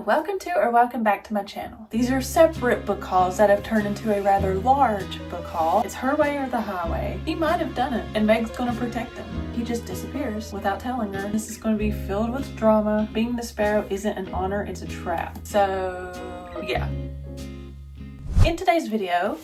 welcome to or welcome back to my channel. These are separate book hauls that have turned into a rather large book haul. It's her way or the highway. He might have done it and Meg's gonna protect him. He just disappears without telling her. This is going to be filled with drama. Being the sparrow isn't an honor, it's a trap. So yeah. In today's video,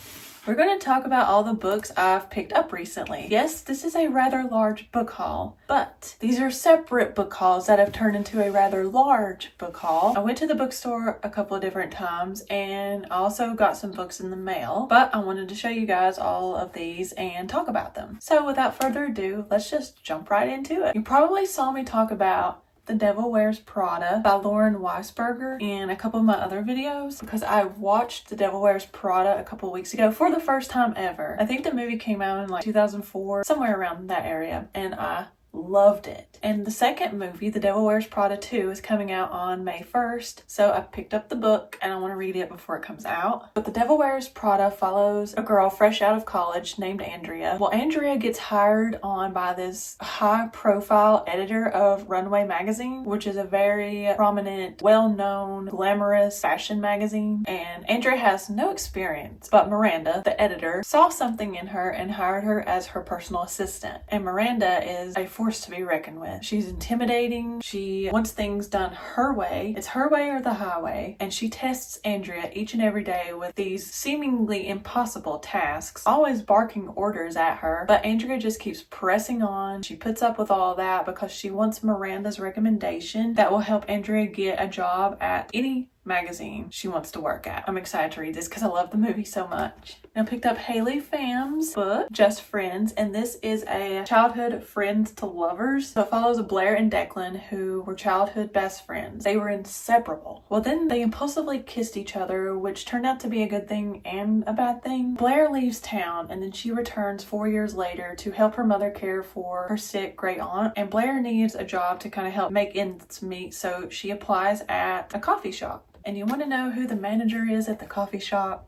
we're going to talk about all the books I've picked up recently. Yes, this is a rather large book haul, but these are separate book hauls that have turned into a rather large book haul. I went to the bookstore a couple of different times and I also got some books in the mail, but I wanted to show you guys all of these and talk about them. So without further ado, let's just jump right into it. You probably saw me talk about The Devil Wears Prada by Lauren Weisberger in a couple of my other videos because I watched The Devil Wears Prada a couple of weeks ago for the first time ever. I think the movie came out in like 2004, somewhere around that area, and I loved it. And the second movie, The Devil Wears Prada 2, is coming out on May 1st, so I picked up the book and I want to read it before it comes out. But The Devil Wears Prada follows a girl fresh out of college named Andrea. Well, Andrea gets hired on by this high-profile editor of Runway magazine, which is a very prominent, well-known, glamorous fashion magazine, and Andrea has no experience, but Miranda, the editor, saw something in her and hired her as her personal assistant. And Miranda is a force to be reckoned with. She's intimidating. She wants things done her way. It's her way or the highway. And she tests Andrea each and every day with these seemingly impossible tasks, always barking orders at her. But Andrea just keeps pressing on. She puts up with all that because she wants Miranda's recommendation that will help Andrea get a job at any magazine she wants to work at. I'm excited to read this because I love the movie so much. I picked up Haley Pham's book, Just Friends, and this is a childhood friends to lovers. So it follows Blair and Declan, who were childhood best friends. They were inseparable. Well, then they impulsively kissed each other, which turned out to be a good thing and a bad thing. Blair leaves town, and then she returns 4 years later to help her mother care for her sick great aunt, and Blair needs a job to kind of help make ends meet, so she applies at a coffee shop. And you want to know who the manager is at the coffee shop?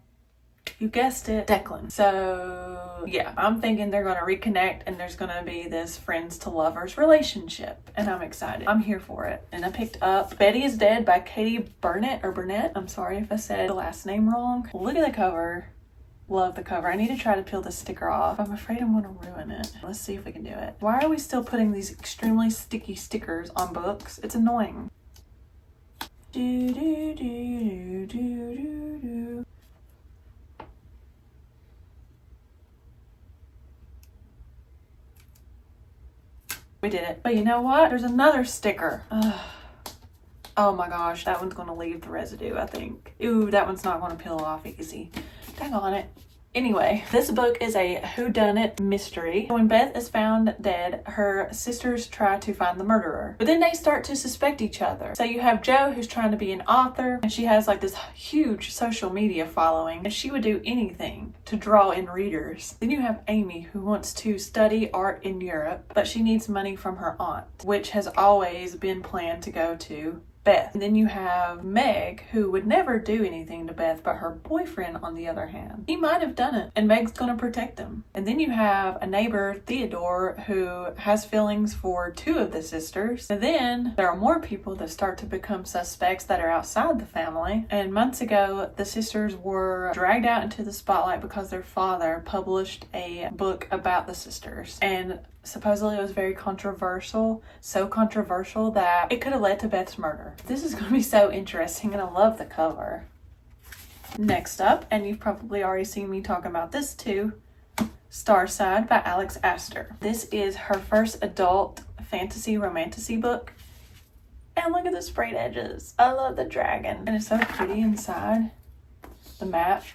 You guessed it, Declan. So yeah, I'm thinking they're going to reconnect and there's going to be this friends to lovers relationship. And I'm excited. I'm here for it. And I picked up Betty is Dead by Katie Burnett. I'm sorry if I said the last name wrong. Look at the cover. Love the cover. I need to try to peel the sticker off. I'm afraid I'm going to ruin it. Let's see if we can do it. Why are we still putting these extremely sticky stickers on books? It's annoying. Do, do, do, do, do, do. We did it. But you know what? There's another sticker. Oh my gosh, that one's gonna leave the residue, I think. Ooh, that one's not gonna peel off easy. Dang on it. Anyway, this book is a whodunit mystery. When Beth is found dead, her sisters try to find the murderer. But then they start to suspect each other. So you have Jo, who's trying to be an author, and she has like this huge social media following, and she would do anything to draw in readers. Then you have Amy, who wants to study art in Europe, but she needs money from her aunt, which has always been planned to go to Beth. And then you have Meg, who would never do anything to Beth, but her boyfriend, on the other hand, he might have done it, and Meg's gonna protect him. And then you have a neighbor, Theodore, who has feelings for two of the sisters. And then there are more people that start to become suspects that are outside the family. And months ago, the sisters were dragged out into the spotlight because their father published a book about the sisters. And supposedly it was very controversial, so controversial that it could have led to Beth's murder. This is going to be so interesting, and I love the cover. Next up, and you've probably already seen me talk about this too, Starside by Alex Astor. This is her first adult fantasy romantasy book. And look at the sprayed edges. I love the dragon. And it's so pretty inside. The map.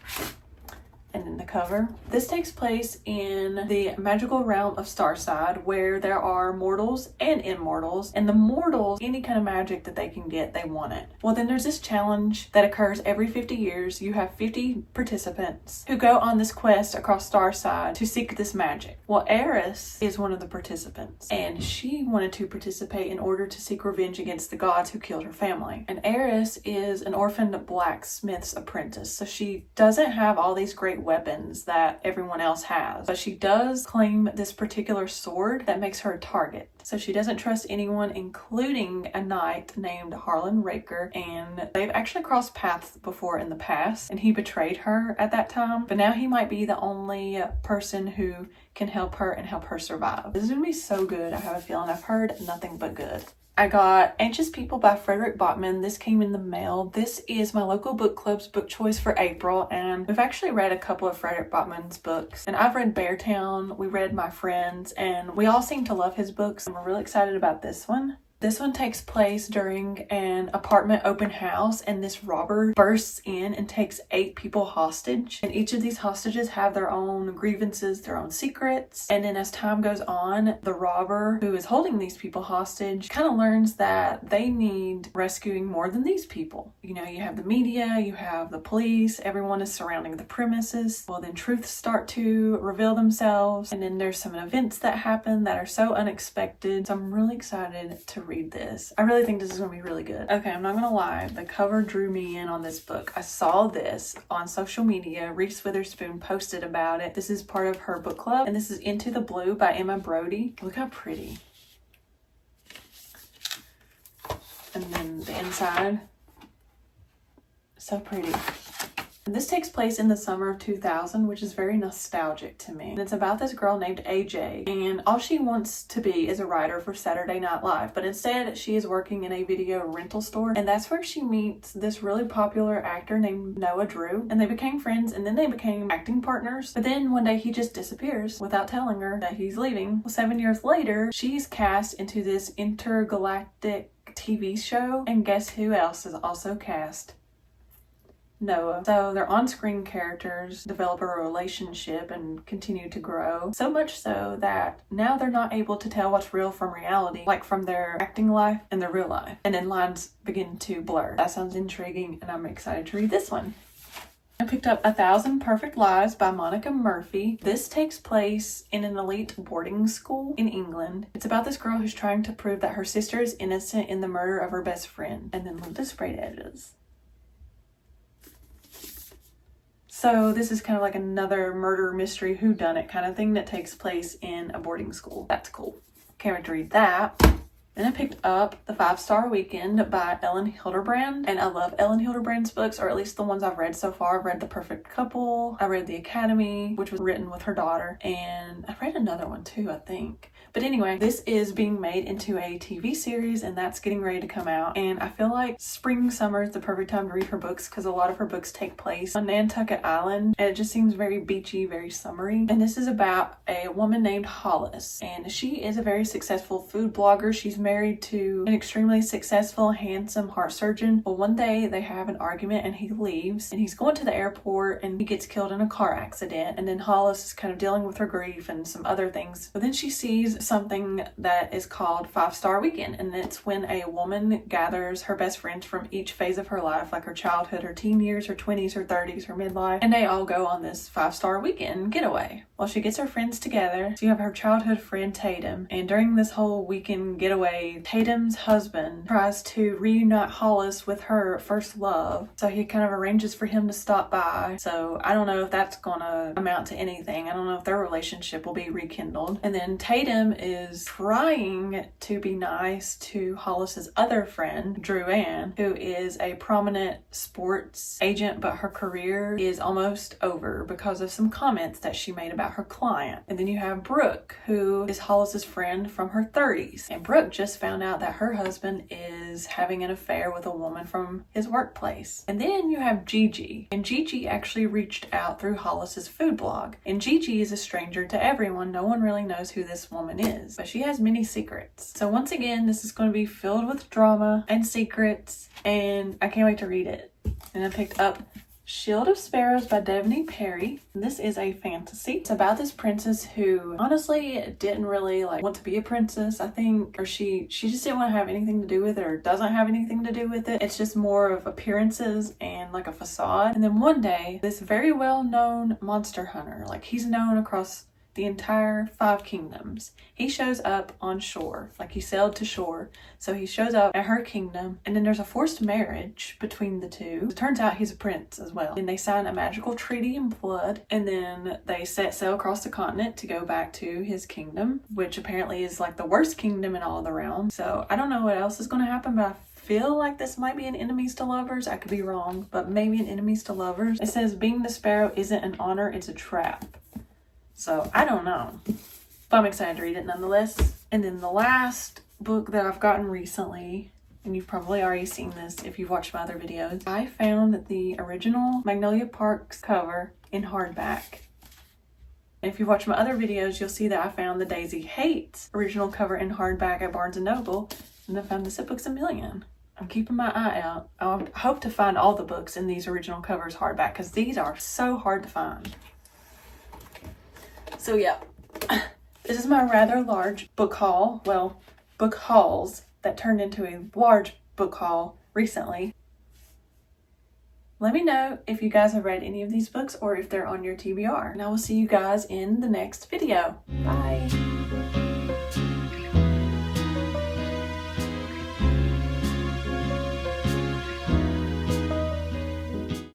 And then the cover. This takes place in the magical realm of Starside, where there are mortals and immortals, and the mortals, any kind of magic that they can get, they want it. Well, then there's this challenge that occurs every 50 years. You have 50 participants who go on this quest across Starside to seek this magic. Well, Eris is one of the participants, and she wanted to participate in order to seek revenge against the gods who killed her family. And Eris is an orphaned blacksmith's apprentice, so she doesn't have all these great weapons that everyone else has, but she does claim this particular sword that makes her a target. So she doesn't trust anyone, including a knight named Harlan Raker, and they've actually crossed paths before in the past, and he betrayed her at that time, but now he might be the only person who can help her and help her survive. This is gonna be so good. I have a feeling. I've heard nothing but good. I got Anxious People by Frederick Bachman. This came in the mail. This is my local book club's book choice for April, and we've actually read a couple of Frederick Bachman's books. And I've read Beartown, we read My Friends, and we all seem to love his books, and we're really excited about this one. This one takes place during an apartment open house, and this robber bursts in and takes 8 people hostage. And each of these hostages have their own grievances, their own secrets. And then as time goes on, the robber who is holding these people hostage kind of learns that they need rescuing more than these people. You know, you have the media, you have the police, everyone is surrounding the premises. Well, then truths start to reveal themselves, and then there's some events that happen that are so unexpected. So I'm really excited to read this. I really think this is gonna be really good. Okay, I'm not gonna lie, the cover drew me in on this book. I saw this on social media. Reese Witherspoon posted about it. This is part of her book club, and this is Into the Blue by Emma Brody. Look how pretty. And then the inside, so pretty. And this takes place in the summer of 2000, which is very nostalgic to me. And it's about this girl named AJ, and all she wants to be is a writer for Saturday Night Live, but instead she is working in a video rental store, and that's where she meets this really popular actor named Noah Drew, and they became friends, and then they became acting partners. But then one day he just disappears without telling her that he's leaving. Well, 7 years later, she's cast into this intergalactic TV show, and guess who else is also cast? Noah. So their on-screen characters develop a relationship and continue to grow, so much so that now they're not able to tell what's real from reality, like from their acting life and their real life, and then lines begin to blur. That sounds intriguing, and I'm excited to read this one. I picked up 1,000 Perfect Lies by Monica Murphy. This takes place in an elite boarding school in England. It's about this girl who's trying to prove that her sister is innocent in the murder of her best friend. And then look at the sprayed edges. So this is kind of like another murder mystery whodunit kind of thing that takes place in a boarding school. That's cool. Can't wait to read that. Then I picked up The 5-Star Weekend by Ellen Hilderbrand, and I love Ellen Hilderbrand's books, or at least the ones I've read so far. I've read The Perfect Couple, I read The Academy, which was written with her daughter, and I've read another one too, I think. But anyway, this is being made into a TV series, and that's getting ready to come out. And I feel like spring, summer is the perfect time to read her books, because a lot of her books take place on Nantucket Island, and it just seems very beachy, very summery. And this is about a woman named Hollis, and she is a very successful food blogger. She's married to an extremely successful, handsome heart surgeon. Well, one day they have an argument and he leaves, and he's going to the airport and he gets killed in a car accident. And then Hollis is kind of dealing with her grief and some other things. But then she sees something that is called 5-Star Weekend, and it's when a woman gathers her best friends from each phase of her life, like her childhood, her teen years, her 20s, her 30s, her midlife, and they all go on this 5-star weekend getaway. Well, she gets her friends together. So you have her childhood friend Tatum, and during this whole weekend getaway, Tatum's husband tries to reunite Hollis with her first love. So he kind of arranges for him to stop by. So I don't know if that's gonna amount to anything. I don't know if their relationship will be rekindled. And then Tatum is trying to be nice to Hollis's other friend, Drew Ann, who is a prominent sports agent, but her career is almost over because of some comments that she made about her client. And then you have Brooke, who is Hollis's friend from her 30s. And Brooke just found out that her husband is having an affair with a woman from his workplace. And then you have Gigi. And Gigi actually reached out through Hollis's food blog. And Gigi is a stranger to everyone. No one really knows who this woman is, but she has many secrets. So once again, this is going to be filled with drama and secrets, and I can't wait to read it. And I picked up Shield of Sparrows by Devney Perry. This is a fantasy. It's about this princess who honestly didn't really want to be a princess, I think, or she just didn't want to have anything to do with it, or doesn't have anything to do with it. It's just more of appearances and like a facade. And then one day, this very well-known monster hunter, he's known across the entire 5 kingdoms. He shows up on shore, like he sailed to shore. So he shows up at her kingdom, and then there's a forced marriage between the two. It turns out he's a prince as well. And they sign a magical treaty in blood, and then they set sail across the continent to go back to his kingdom, which apparently is like the worst kingdom in all the realm. So I don't know what else is going to happen, but I feel like this might be an enemies to lovers. I could be wrong, but maybe an enemies to lovers. It says being the sparrow isn't an honor, it's a trap. So I don't know, but I'm excited to read it nonetheless. And then the last book that I've gotten recently, and you've probably already seen this if you've watched my other videos, I found the original Magnolia Parks cover in hardback. And if you've watched my other videos, you'll see that I found the Daisy Hates original cover in hardback at Barnes & Noble, and I found this at Books A Million. I'm keeping my eye out. I hope to find all the books in these original covers hardback, because these are so hard to find. So yeah, this is my rather large book haul. Well, book hauls that turned into a large book haul recently. Let me know if you guys have read any of these books or if they're on your TBR. And I will see you guys in the next video. Bye!